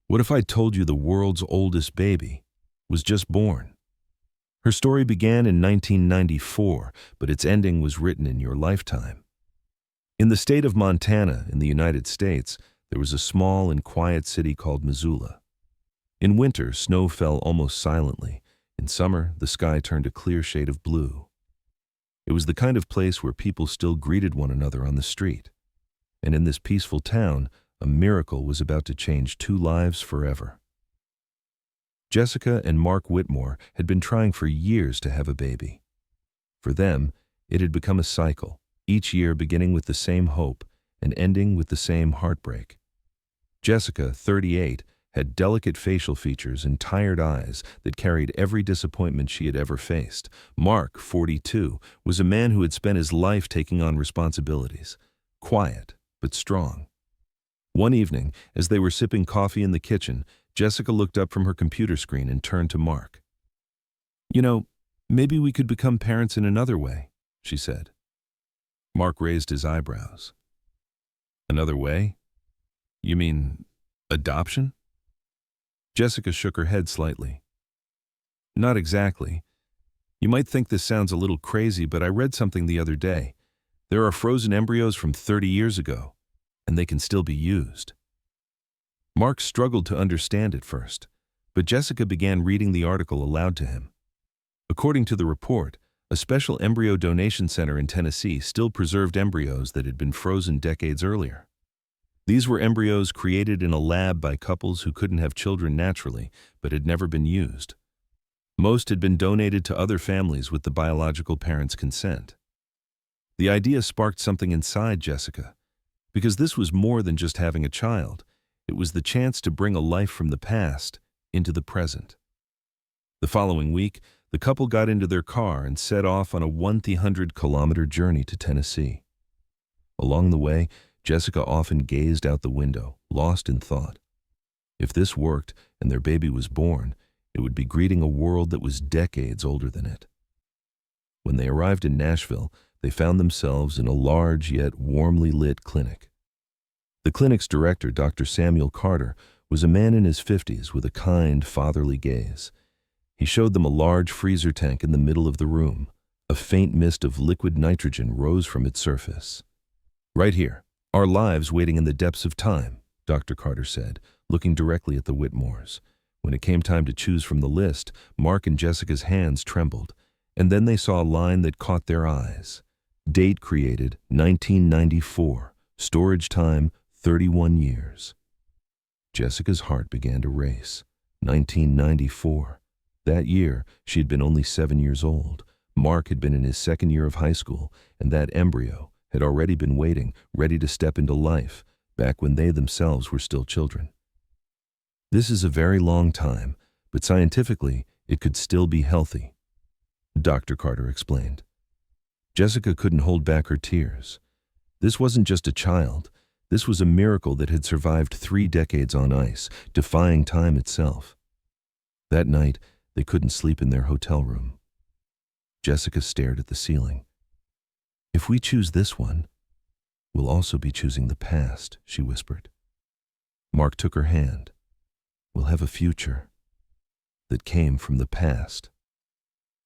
What if I told you the world's oldest baby was just born? Her story began in 1994, but its ending was written in your lifetime. In the state of Montana, in the United States, there was a small and quiet city called Missoula. In winter, snow fell almost silently. In summer, the sky turned a clear shade of blue. It was the kind of place where people still greeted one another on the street. And in this peaceful town, a miracle was about to change two lives forever. Jessica and Mark Whitmore had been trying for years to have a baby. For them, it had become a cycle, each year beginning with the same hope and ending with the same heartbreak. Jessica, 38, had delicate facial features and tired eyes that carried every disappointment she had ever faced. Mark, 42, was a man who had spent his life taking on responsibilities, quiet but strong. One evening, as they were sipping coffee in the kitchen, Jessica looked up from her computer screen and turned to Mark. "You know, maybe we could become parents in another way," she said. Mark raised his eyebrows. "Another way? You mean adoption?" Jessica shook her head slightly. "Not exactly. You might think this sounds a little crazy, but I read something the other day. There are frozen embryos from 30 years ago, and they can still be used." Mark struggled to understand at first, but Jessica began reading the article aloud to him. According to the report, a special embryo donation center in Tennessee still preserved embryos that had been frozen decades earlier. These were embryos created in a lab by couples who couldn't have children naturally, but had never been used. Most had been donated to other families with the biological parents' consent. The idea sparked something inside Jessica, because this was more than just having a child. It was the chance to bring a life from the past into the present. The following week, the couple got into their car and set off on a 100-kilometer journey to Tennessee. Along the way, Jessica often gazed out the window, lost in thought. If this worked and their baby was born, it would be greeting a world that was decades older than it. When they arrived in Nashville, they found themselves in a large yet warmly lit clinic. The clinic's director, Dr. Samuel Carter, was a man in his 50s with a kind, fatherly gaze. He showed them a large freezer tank in the middle of the room. A faint mist of liquid nitrogen rose from its surface. "Right here, our lives waiting in the depths of time," Dr. Carter said, looking directly at the Whitmores. When it came time to choose from the list, Mark and Jessica's hands trembled, and then they saw a line that caught their eyes. Date created 1994, storage time 31 years. Jessica's heart began to race. 1994. That year, she had been only 7 years old. Mark had been in his second year of high school, and that embryo had already been waiting, ready to step into life, back when they themselves were still children. This is a very long time, but scientifically, it could still be healthy, Dr. Carter explained. Jessica couldn't hold back her tears. This wasn't just a child. This was a miracle that had survived 3 decades on ice, defying time itself. That night, they couldn't sleep in their hotel room. Jessica stared at the ceiling. "If we choose this one, we'll also be choosing the past," she whispered. Mark took her hand. "We'll have a future that came from the past."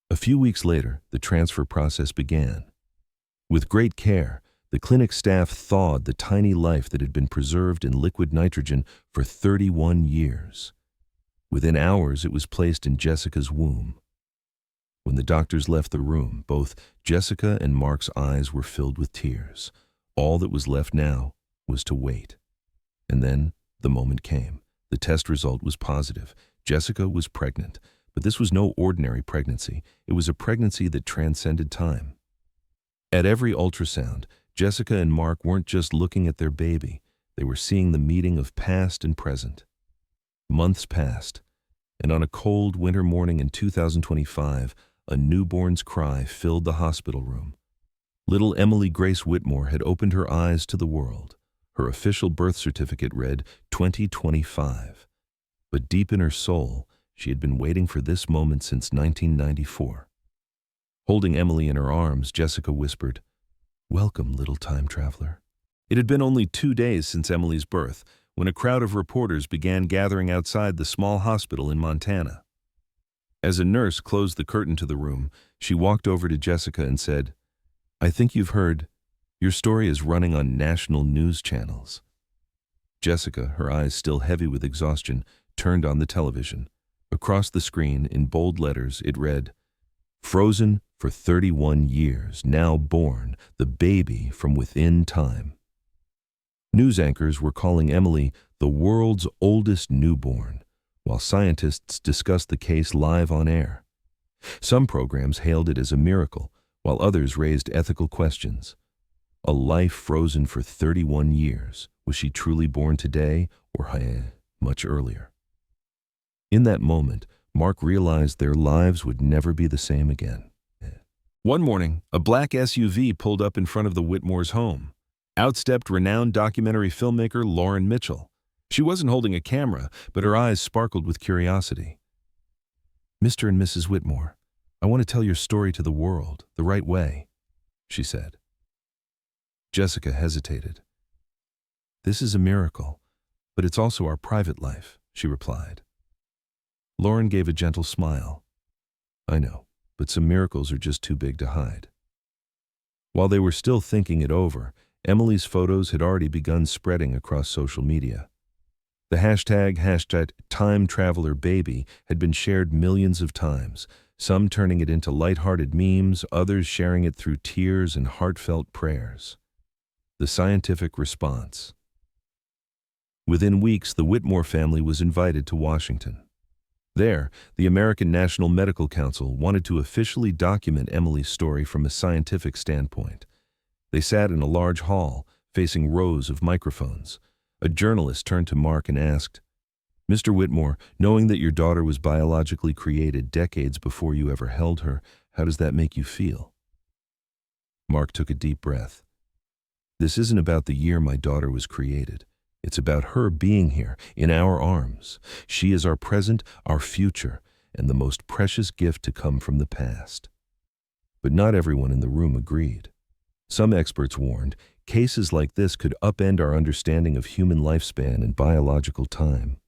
A few weeks later, the transfer process began. With great care, the clinic staff thawed the tiny life that had been preserved in liquid nitrogen for 31 years. Within hours, it was placed in Jessica's womb. When the doctors left the room, both Jessica and Mark's eyes were filled with tears. All that was left now was to wait. And then the moment came. The test result was positive. Jessica was pregnant, but this was no ordinary pregnancy. It was a pregnancy that transcended time. At every ultrasound, Jessica and Mark weren't just looking at their baby. They were seeing the meeting of past and present. Months passed, and on a cold winter morning in 2025, a newborn's cry filled the hospital room. Little Emily Grace Whitmore had opened her eyes to the world. Her official birth certificate read 2025. But deep in her soul, she had been waiting for this moment since 1994. Holding Emily in her arms, Jessica whispered, "Welcome, little time traveler." It had been only 2 days since Emily's birth, when a crowd of reporters began gathering outside the small hospital in Montana. As a nurse closed the curtain to the room, she walked over to Jessica and said, "I think you've heard. Your story is running on national news channels." Jessica, her eyes still heavy with exhaustion, turned on the television. Across the screen, in bold letters, it read, "Frozen for 31 years, now born, the baby from within time." News anchors were calling Emily the world's oldest newborn, while scientists discussed the case live on air. Some programs hailed it as a miracle, while others raised ethical questions. A life frozen for 31 years. Was she truly born today or much earlier? In that moment, Mark realized their lives would never be the same again. One morning, a black SUV pulled up in front of the Whitmore's home. Out stepped renowned documentary filmmaker Lauren Mitchell. She wasn't holding a camera, but her eyes sparkled with curiosity. "Mr. and Mrs. Whitmore, I want to tell your story to the world, the right way," she said. Jessica hesitated. "This is a miracle, but it's also our private life," she replied. Lauren gave a gentle smile. "I know, but some miracles are just too big to hide." While they were still thinking it over, Emily's photos had already begun spreading across social media. The hashtag #TimeTravelerBaby had been shared millions of times, some turning it into lighthearted memes, others sharing it through tears and heartfelt prayers. The scientific response. Within weeks, the Whitmore family was invited to Washington. There, the American National Medical Council wanted to officially document Emily's story from a scientific standpoint. They sat in a large hall, facing rows of microphones. A journalist turned to Mark and asked, "Mr. Whitmore, knowing that your daughter was biologically created decades before you ever held her, how does that make you feel?" Mark took a deep breath. "This isn't about the year my daughter was created. It's about her being here, in our arms. She is our present, our future, and the most precious gift to come from the past." But not everyone in the room agreed. Some experts warned, cases like this could upend our understanding of human lifespan and biological time.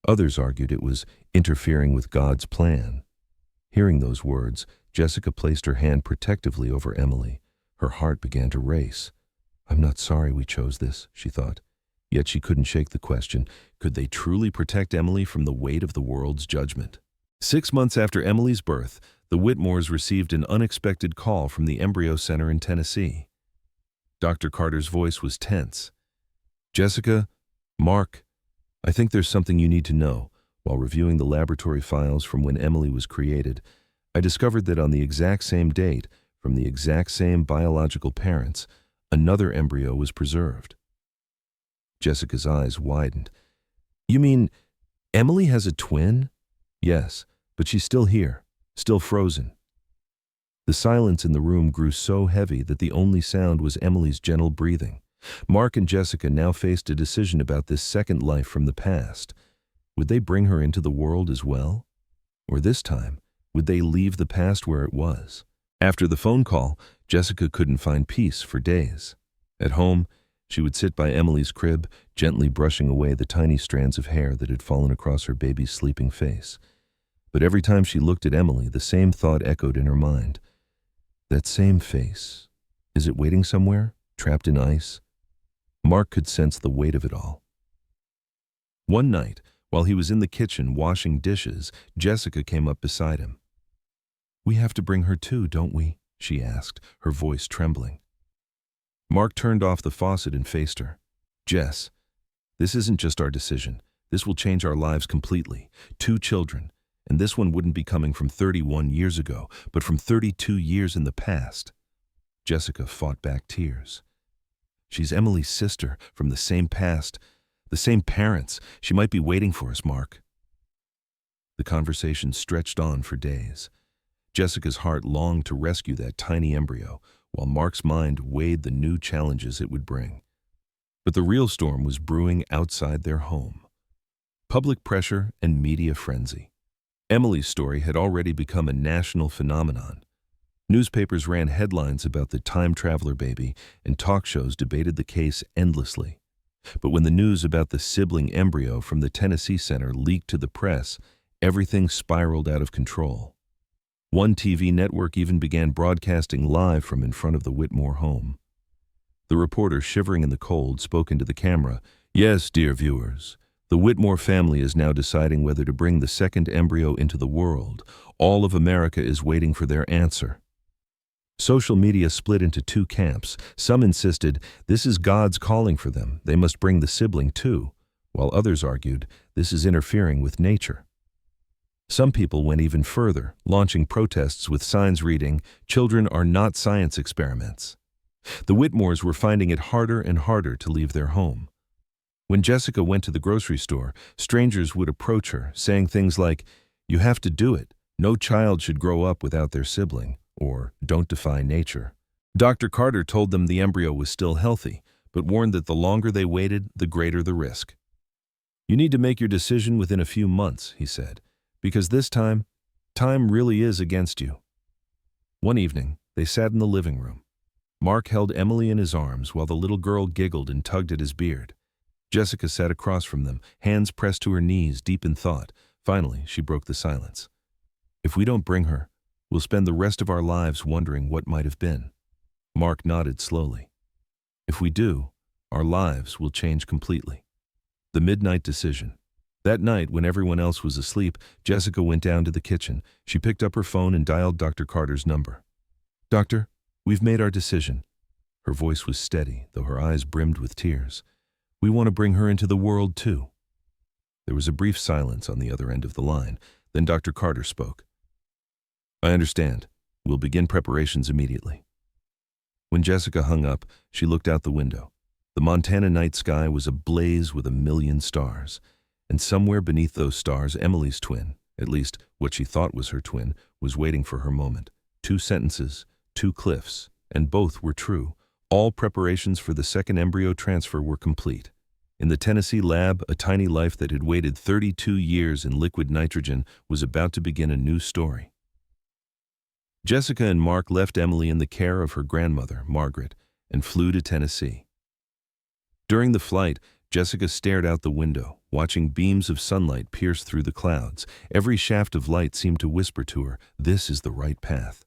Others argued it was interfering with God's plan. Hearing those words, Jessica placed her hand protectively over Emily. Her heart began to race. "I'm not sorry we chose this," she thought. Yet she couldn't shake the question, could they truly protect Emily from the weight of the world's judgment? 6 months after Emily's birth, the Whitmores received an unexpected call from the Embryo Center in Tennessee. Dr. Carter's voice was tense. "Jessica, Mark, I think there's something you need to know. While reviewing the laboratory files from when Emily was created, I discovered that on the exact same date, from the exact same biological parents, another embryo was preserved." Jessica's eyes widened. "You mean Emily has a twin?" "Yes, but she's still here, still frozen." The silence in the room grew so heavy that the only sound was Emily's gentle breathing. Mark and Jessica now faced a decision about this second life from the past. Would they bring her into the world as well? Or this time, would they leave the past where it was? After the phone call, Jessica couldn't find peace for days. At home, she would sit by Emily's crib, gently brushing away the tiny strands of hair that had fallen across her baby's sleeping face. But every time she looked at Emily, the same thought echoed in her mind. That same face. Is it waiting somewhere, trapped in ice? Mark could sense the weight of it all. One night, while he was in the kitchen washing dishes, Jessica came up beside him. "We have to bring her too, don't we?" she asked, her voice trembling. Mark turned off the faucet and faced her. "Jess, this isn't just our decision. This will change our lives completely. 2 children, and this one wouldn't be coming from 31 years ago, but from 32 years in the past." Jessica fought back tears. "She's Emily's sister, from the same past, the same parents. She might be waiting for us, Mark." The conversation stretched on for days. Jessica's heart longed to rescue that tiny embryo, while Mark's mind weighed the new challenges it would bring. But the real storm was brewing outside their home. Public pressure and media frenzy. Emily's story had already become a national phenomenon. Newspapers ran headlines about the time traveler baby, and talk shows debated the case endlessly. But when the news about the sibling embryo from the Tennessee Center leaked to the press, everything spiraled out of control. One TV network even began broadcasting live from in front of the Whitmore home. The reporter, shivering in the cold, spoke into the camera. "Yes, dear viewers, the Whitmore family is now deciding whether to bring the second embryo into the world. All of America is waiting for their answer." Social media split into two camps. Some insisted this is God's calling for them, they must bring the sibling too, while others argued this is interfering with nature. Some people went even further, launching protests with signs reading, "Children are not science experiments." The Whitmores were finding it harder and harder to leave their home. When Jessica went to the grocery store, strangers would approach her, saying things like, "You have to do it. No child should grow up without their sibling," or "Don't defy nature." Dr. Carter told them the embryo was still healthy, but warned that the longer they waited, the greater the risk. "You need to make your decision within a few months," he said, "because this time really is against you." One evening, they sat in the living room. Mark held Emily in his arms while the little girl giggled and tugged at his beard. Jessica sat across from them, hands pressed to her knees, deep in thought. Finally, she broke the silence. "If we don't bring her, we'll spend the rest of our lives wondering what might have been." Mark nodded slowly. "If we do, our lives will change completely." The midnight decision. That night, when everyone else was asleep, Jessica went down to the kitchen. She picked up her phone and dialed Dr. Carter's number. "Doctor, we've made our decision." Her voice was steady, though her eyes brimmed with tears. "We want to bring her into the world, too." There was a brief silence on the other end of the line. Then Dr. Carter spoke. "I understand. We'll begin preparations immediately." When Jessica hung up, she looked out the window. The Montana night sky was ablaze with 1,000,000 stars. And somewhere beneath those stars, Emily's twin, at least what she thought was her twin, was waiting for her moment. 2 sentences, 2 cliffs, and both were true. All preparations for the second embryo transfer were complete. In the Tennessee lab, a tiny life that had waited 32 years in liquid nitrogen was about to begin a new story. Jessica and Mark left Emily in the care of her grandmother, Margaret, and flew to Tennessee. During the flight, Jessica stared out the window, watching beams of sunlight pierce through the clouds. Every shaft of light seemed to whisper to her, "This is the right path."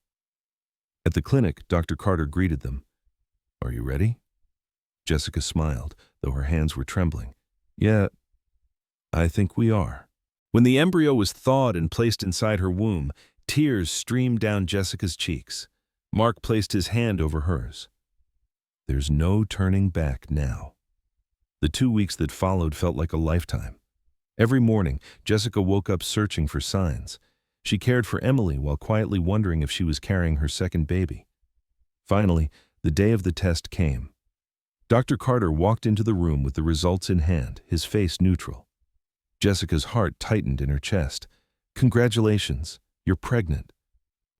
At the clinic, Dr. Carter greeted them. "Are you ready?" Jessica smiled, though her hands were trembling. "Yeah, I think we are." When the embryo was thawed and placed inside her womb, tears streamed down Jessica's cheeks. Mark placed his hand over hers. "There's no turning back now." The 2 weeks that followed felt like a lifetime. Every morning, Jessica woke up searching for signs. She cared for Emily while quietly wondering if she was carrying her second baby. Finally, the day of the test came. Dr. Carter walked into the room with the results in hand, his face neutral. Jessica's heart tightened in her chest. "Congratulations, you're pregnant."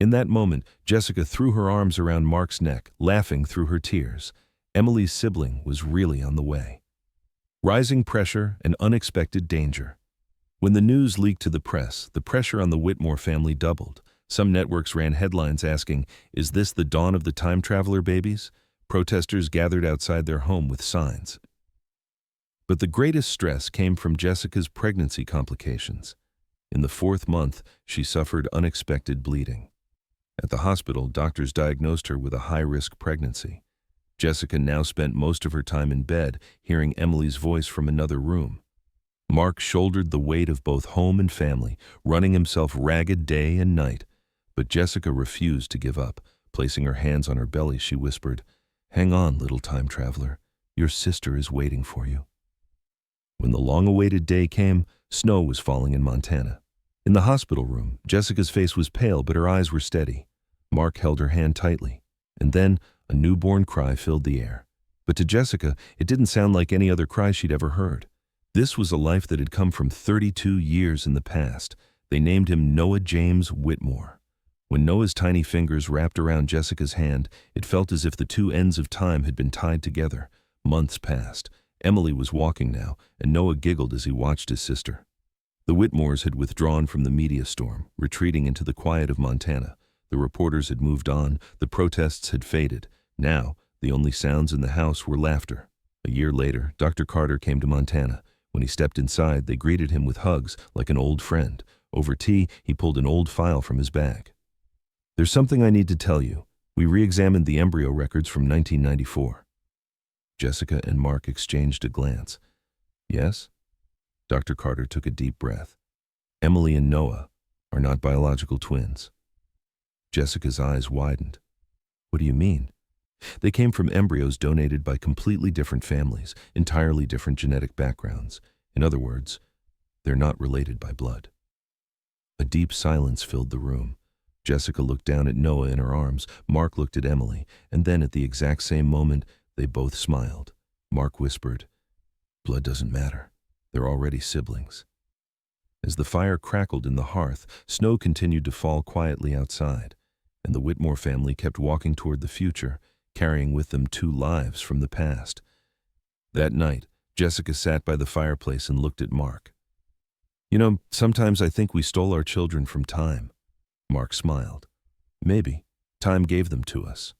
In that moment, Jessica threw her arms around Mark's neck, laughing through her tears. Emily's sibling was really on the way. Rising pressure and unexpected danger. When the news leaked to the press, the pressure on the Whitmore family doubled. Some networks ran headlines asking, "Is this the dawn of the time traveler babies?" Protesters gathered outside their home with signs. But the greatest stress came from Jessica's pregnancy complications. In the 4th month, she suffered unexpected bleeding. At the hospital, doctors diagnosed her with a high-risk pregnancy. Jessica now spent most of her time in bed, hearing Emily's voice from another room. Mark shouldered the weight of both home and family, running himself ragged day and night. But Jessica refused to give up. Placing her hands on her belly, she whispered, "Hang on, little time traveler. Your sister is waiting for you." When the long-awaited day came, snow was falling in Montana. In the hospital room, Jessica's face was pale, but her eyes were steady. Mark held her hand tightly. And then, a newborn cry filled the air. But to Jessica, it didn't sound like any other cry she'd ever heard. This was a life that had come from 32 years in the past. They named him Noah James Whitmore. When Noah's tiny fingers wrapped around Jessica's hand, it felt as if the 2 ends of time had been tied together. Months passed. Emily was walking now, and Noah giggled as he watched his sister. The Whitmores had withdrawn from the media storm, retreating into the quiet of Montana. The reporters had moved on, the protests had faded. Now, the only sounds in the house were laughter. A year later, Dr. Carter came to Montana. When he stepped inside, they greeted him with hugs, like an old friend. Over tea, he pulled an old file from his bag. "There's something I need to tell you. We re-examined the embryo records from 1994. Jessica and Mark exchanged a glance. "Yes?" Dr. Carter took a deep breath. "Emily and Noah are not biological twins." Jessica's eyes widened. "What do you mean?" "They came from embryos donated by completely different families, entirely different genetic backgrounds. In other words, they're not related by blood." A deep silence filled the room. Jessica looked down at Noah in her arms. Mark looked at Emily, and then at the exact same moment, they both smiled. Mark whispered, "Blood doesn't matter. They're already siblings." As the fire crackled in the hearth, snow continued to fall quietly outside, and the Whitmore family kept walking toward the future, carrying with them 2 lives from the past. That night, Jessica sat by the fireplace and looked at Mark. "You know, sometimes I think we stole our children from time." Mark smiled. "Maybe. Time gave them to us."